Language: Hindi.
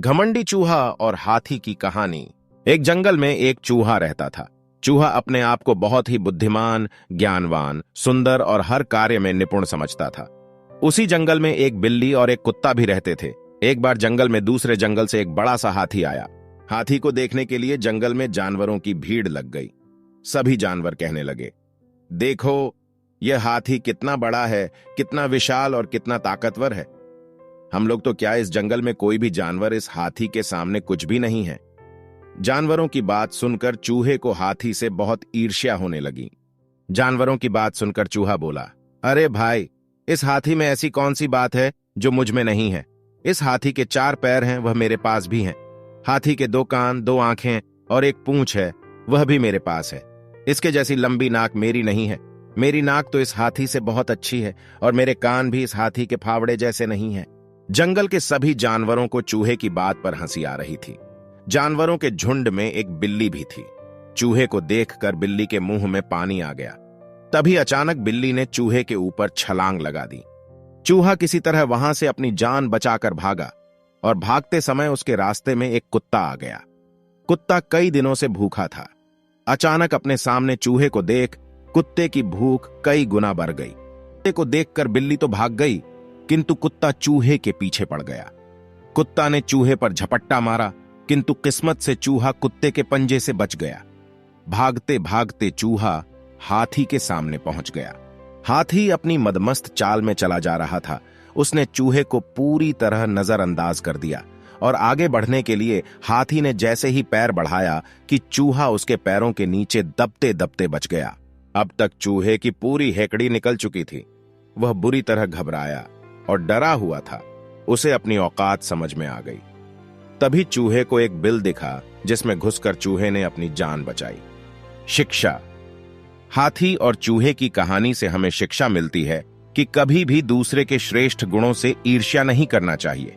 घमंडी चूहा और हाथी की कहानी। एक जंगल में एक चूहा रहता था। चूहा अपने आप को बहुत ही बुद्धिमान, ज्ञानवान, सुंदर और हर कार्य में निपुण समझता था। उसी जंगल में एक बिल्ली और एक कुत्ता भी रहते थे। एक बार जंगल में दूसरे जंगल से एक बड़ा सा हाथी आया। हाथी को देखने के लिए जंगल में जानवरों की भीड़ लग गई। सभी जानवर कहने लगे, देखो यह हाथी कितना बड़ा है, कितना विशाल और कितना ताकतवर है। हम लोग तो क्या, इस जंगल में कोई भी जानवर इस हाथी के सामने कुछ भी नहीं है। जानवरों की बात सुनकर चूहे को हाथी से बहुत ईर्ष्या होने लगी। जानवरों की बात सुनकर चूहा बोला, अरे भाई, इस हाथी में ऐसी कौन सी बात है जो मुझ में नहीं है। इस हाथी के 4 पैर हैं, वह मेरे पास भी हैं। हाथी के 2 कान, 2 आंखें और एक पूंछ है, वह भी मेरे पास है। इसके जैसी लंबी नाक मेरी नहीं है। मेरी नाक तो इस हाथी से बहुत अच्छी है और मेरे कान भी इस हाथी के फावड़े जैसे नहीं हैं। जंगल के सभी जानवरों को चूहे की बात पर हंसी आ रही थी। जानवरों के झुंड में एक बिल्ली भी थी। चूहे को देखकर बिल्ली के मुंह में पानी आ गया। तभी अचानक बिल्ली ने चूहे के ऊपर छलांग लगा दी। चूहा किसी तरह वहां से अपनी जान बचाकर भागा और भागते समय उसके रास्ते में एक कुत्ता आ गया। कुत्ता कई दिनों से भूखा था। अचानक अपने सामने चूहे को देख कुत्ते की भूख कई गुना बढ़ गई। कुत्ते को देखकर बिल्ली तो भाग गई, किंतु कुत्ता चूहे के पीछे पड़ गया। कुत्ता ने चूहे पर झपट्टा मारा, किंतु किस्मत से चूहा कुत्ते के पंजे से बच गया। भागते भागते चूहा हाथी के सामने पहुंच गया। हाथी अपनी मदमस्त चाल में चला जा रहा था। उसने चूहे को पूरी तरह नजरअंदाज कर दिया और आगे बढ़ने के लिए हाथी ने जैसे ही पैर बढ़ाया कि चूहा उसके पैरों के नीचे दबते दबते बच गया। अब तक चूहे की पूरी हेकड़ी निकल चुकी थी। वह बुरी तरह घबराया और डरा हुआ था। उसे अपनी औकात समझ में आ गई। तभी चूहे को एक बिल दिखा, जिसमें घुसकर चूहे ने अपनी जान बचाई। शिक्षा। हाथी और चूहे की कहानी से हमें शिक्षा मिलती है कि कभी भी दूसरे के श्रेष्ठ गुणों से ईर्ष्या नहीं करना चाहिए।